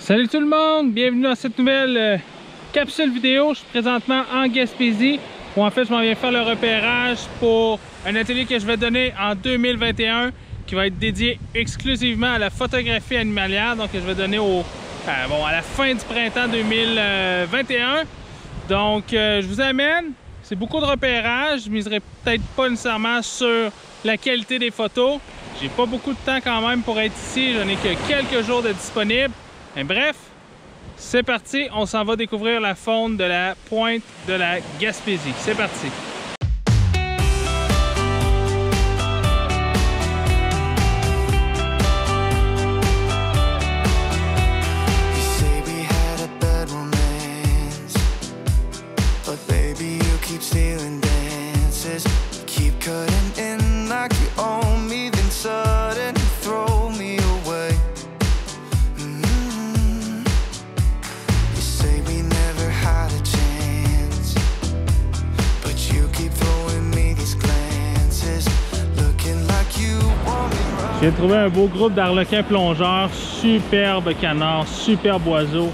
Salut tout le monde, bienvenue dans cette nouvelle capsule vidéo. Je suis présentement en Gaspésie où en fait je m'en viens faire le repérage pour un atelier que je vais donner en 2021 qui va être dédié exclusivement à la photographie animalière. Donc je vais donner à la fin du printemps 2021. Donc je vous amène, c'est beaucoup de repérage. Je miserai peut-être pas nécessairement sur la qualité des photos. J'ai pas beaucoup de temps quand même pour être ici, j'en ai que quelques jours de disponible. Mais bref, c'est parti, on s'en va découvrir la faune de la pointe de la Gaspésie. C'est parti! J'ai trouvé un beau groupe d'arlequins plongeurs, superbe canard, superbe oiseau.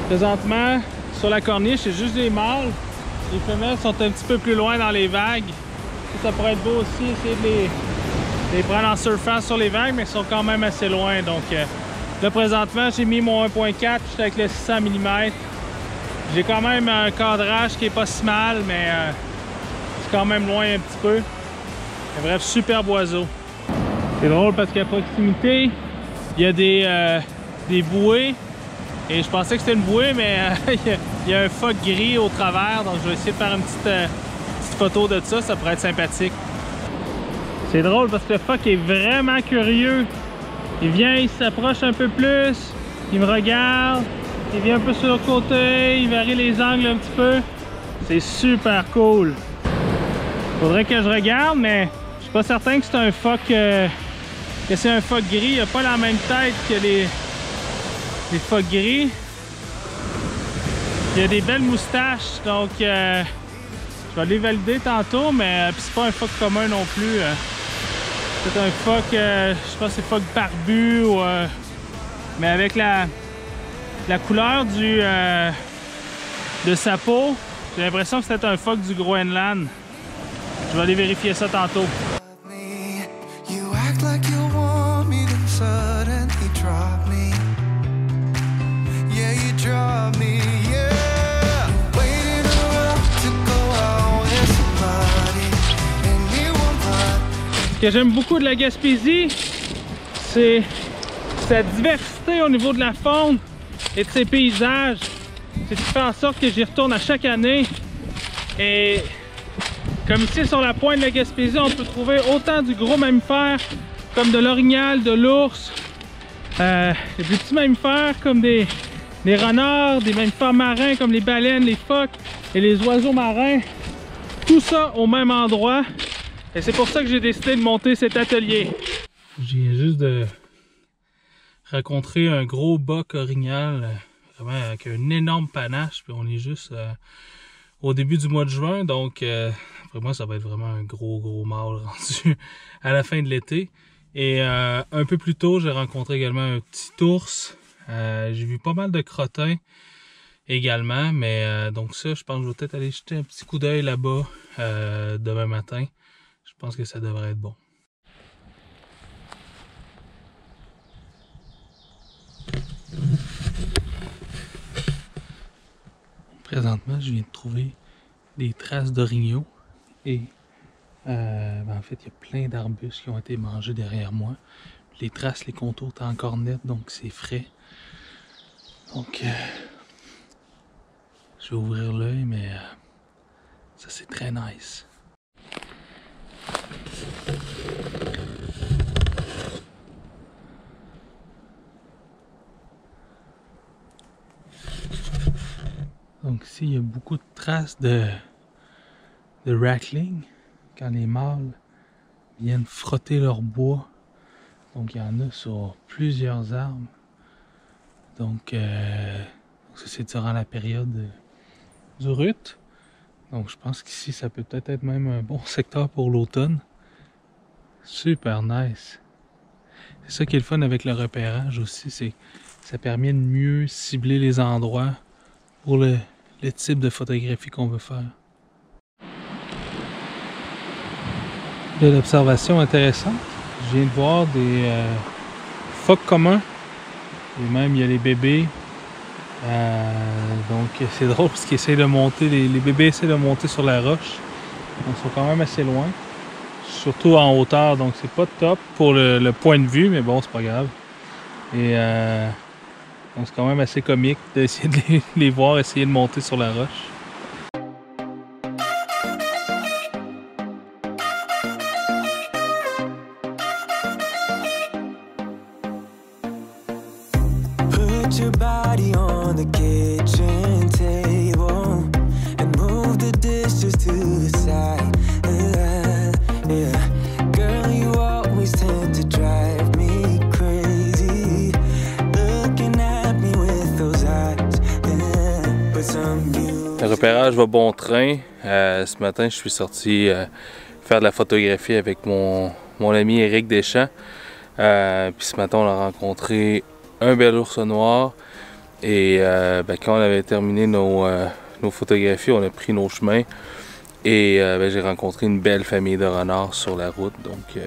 Présentement, sur la corniche, c'est juste des mâles. Les femelles sont un petit peu plus loin dans les vagues. Ça pourrait être beau aussi, essayer de les prendre en surfant sur les vagues, mais ils sont quand même assez loin. Donc là, présentement, j'ai mis mon 1.4, je suis avec le 600 mm. J'ai quand même un cadrage qui est pas si mal, mais c'est quand même loin un petit peu. Mais bref, superbe oiseau. C'est drôle parce qu'à proximité, il y a des bouées. Et je pensais que c'était une bouée, mais il y a un phoque gris au travers. Donc je vais essayer de faire une petite photo de ça. Ça pourrait être sympathique. C'est drôle parce que le phoque est vraiment curieux. Il vient, il s'approche un peu plus. Il me regarde. Il vient un peu sur le côté. Il varie les angles un petit peu. C'est super cool. Faudrait que je regarde, mais je suis pas certain que c'est un phoque... que c'est un phoque gris. Il n'a pas la même tête que les phoques gris. Il a des belles moustaches, donc je vais aller valider tantôt, mais c'est pas un phoque commun non plus. C'est un phoque, je pense que c'est phoque barbu, mais avec la couleur de sa peau, j'ai l'impression que c'est un phoque du Groenland. Je vais aller vérifier ça tantôt. Ce que j'aime beaucoup de la Gaspésie, c'est sa diversité au niveau de la faune et de ses paysages. C'est ce qui fait en sorte que j'y retourne à chaque année. Et comme ici sur la pointe de la Gaspésie, on peut trouver autant du gros mammifère comme de l'orignal, de l'ours, des plus petits mammifères comme des renards, des mammifères marins comme les baleines, les phoques et les oiseaux marins. Tout ça au même endroit. Et c'est pour ça que j'ai décidé de monter cet atelier. Je viens juste de rencontrer un gros boc orignal, vraiment avec un énorme panache. Puis on est juste au début du mois de juin, donc pour moi ça va être vraiment un gros mâle rendu à la fin de l'été. Et un peu plus tôt, j'ai rencontré également un petit ours. J'ai vu pas mal de crottins également, mais donc ça, je pense que je vais peut-être aller jeter un petit coup d'œil là-bas demain matin. Je pense que ça devrait être bon. Présentement, je viens de trouver des traces d'orignaux et en fait, il y a plein d'arbustes qui ont été mangés derrière moi. Les traces, les contours sont encore nets, donc c'est frais. Donc, je vais ouvrir l'œil, mais ça c'est très nice. Donc ici, il y a beaucoup de traces de rattling quand les mâles viennent frotter leur bois. Donc il y en a sur plusieurs arbres. Donc ça c'est durant la période du rut. Donc je pense qu'ici ça peut peut-être être même un bon secteur pour l'automne. Super nice. C'est ça qui est le fun avec le repérage aussi, c'est Ça permet de mieux cibler les endroits pour le type de photographie qu'on veut faire. De l'observation intéressante. Je viens de voir des phoques communs. Et même il y a les bébés. Donc c'est drôle parce qu'ils essayent de monter, les bébés essaient de monter sur la roche. Donc ils sont quand même assez loin. Surtout en hauteur, donc c'est pas top pour le point de vue, mais bon, c'est pas grave. Et donc c'est quand même assez comique d'essayer de les voir essayer de monter sur la roche. Put your body on the kitchen table and move the dishes to the side. Yeah. Girl, you always tend to drive me crazy. Looking at me with those eyes. Yeah. But some you... Le repérage va bon train. Ce matin, je suis sorti faire de la photographie avec mon ami Éric Deschamps. Puis ce matin, on a rencontré un bel ours noir. Et quand on avait terminé nos photographies, on a pris nos chemins. Et j'ai rencontré une belle famille de renards sur la route. Donc,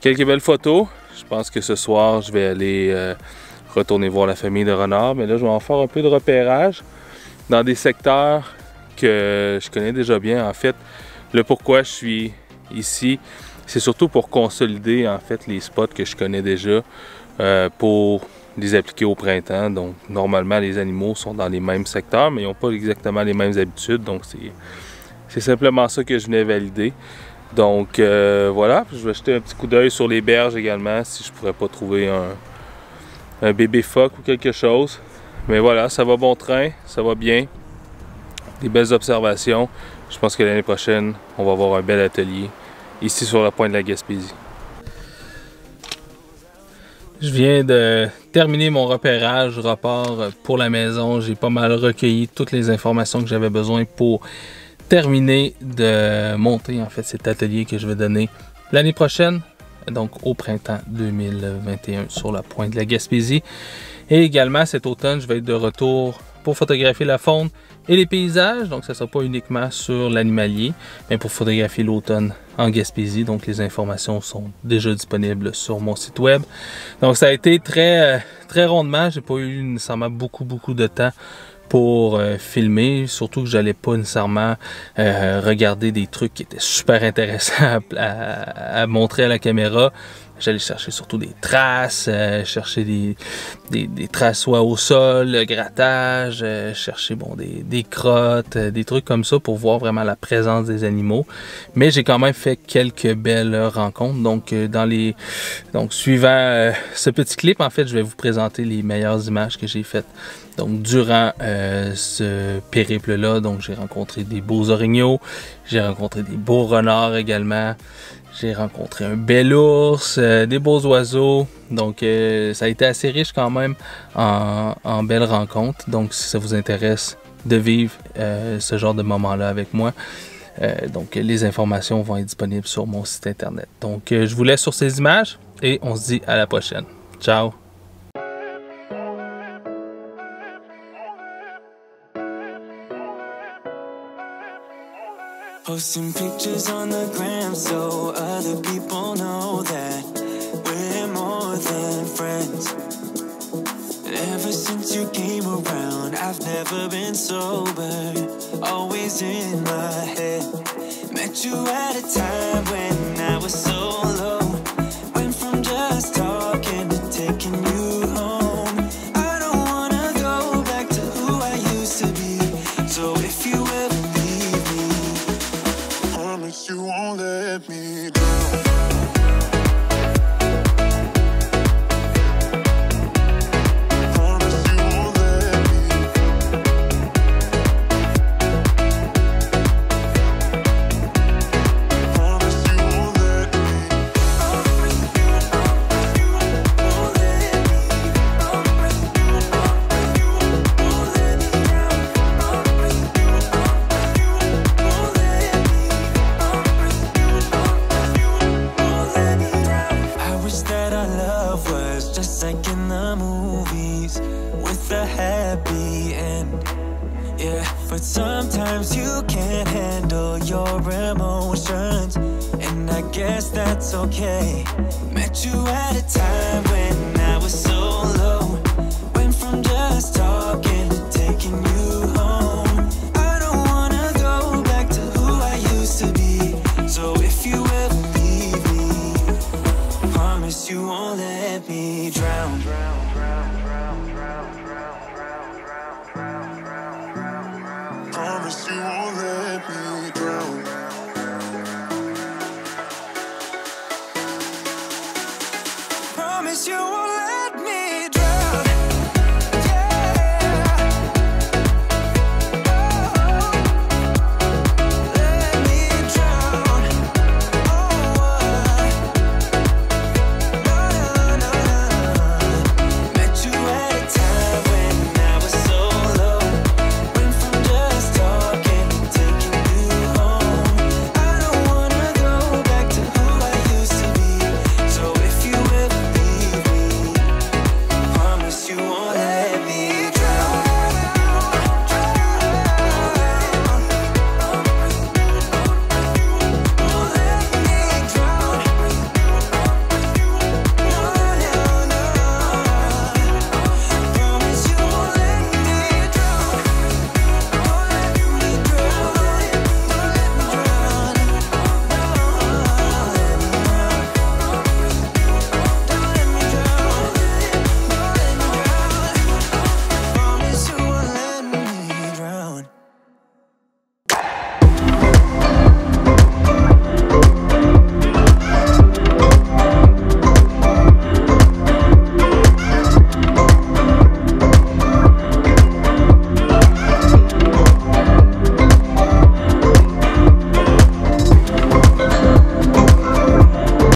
quelques belles photos. Je pense que ce soir, je vais aller retourner voir la famille de renards. Mais là, je vais en faire un peu de repérage dans des secteurs que je connais déjà bien. En fait, le pourquoi je suis ici, c'est surtout pour consolider en fait les spots que je connais déjà pour les appliquer au printemps. Donc, normalement, les animaux sont dans les mêmes secteurs, mais ils n'ont pas exactement les mêmes habitudes. Donc, c'est simplement ça que je venais valider. Donc, voilà. Je vais jeter un petit coup d'œil sur les berges également, si je pourrais pas trouver un bébé phoque ou quelque chose. Mais voilà, ça va bon train, ça va bien. Des belles observations. Je pense que l'année prochaine, on va avoir un bel atelier ici sur la pointe de la Gaspésie. Je viens de terminer mon repérage, je repars pour la maison. J'ai pas mal recueilli toutes les informations que j'avais besoin pour terminer de monter en fait cet atelier que je vais donner l'année prochaine, donc au printemps 2021 sur la pointe de la Gaspésie. Et également cet automne, je vais être de retour pour photographier la faune et les paysages. Donc ça ne sera pas uniquement sur l'animalier, mais pour photographier l'automne en Gaspésie. Donc les informations sont déjà disponibles sur mon site web. Donc ça a été très rondement. J'ai pas eu nécessairement beaucoup de temps pour filmer, surtout que j'allais pas nécessairement regarder des trucs qui étaient super intéressants à montrer à la caméra. J'allais chercher surtout des traces, chercher des traces soit au sol, le grattage, chercher bon, des crottes, des trucs comme ça pour voir vraiment la présence des animaux. Mais j'ai quand même fait quelques belles rencontres. Donc, suivant ce petit clip, en fait, je vais vous présenter les meilleures images que j'ai faites. Donc, durant ce périple-là, donc j'ai rencontré des beaux orignaux, j'ai rencontré des beaux renards également. J'ai rencontré un bel ours, des beaux oiseaux. Donc, ça a été assez riche quand même en belles rencontres. Donc, si ça vous intéresse de vivre ce genre de moment-là avec moi, donc les informations vont être disponibles sur mon site internet. Donc, je vous laisse sur ces images et on se dit à la prochaine. Ciao! Posting pictures on the gram so other people know that we're more than friends. Ever since you came around, I've never been sober, always in my head. Met you at a time when I was so low, went from just talking to taking you home. I don't wanna go back to who I used to be, so if you ever you won't let me down. Promise you won't let me a happy end. Yeah, but sometimes you can't handle your emotions, and I guess that's okay. Met you at a time when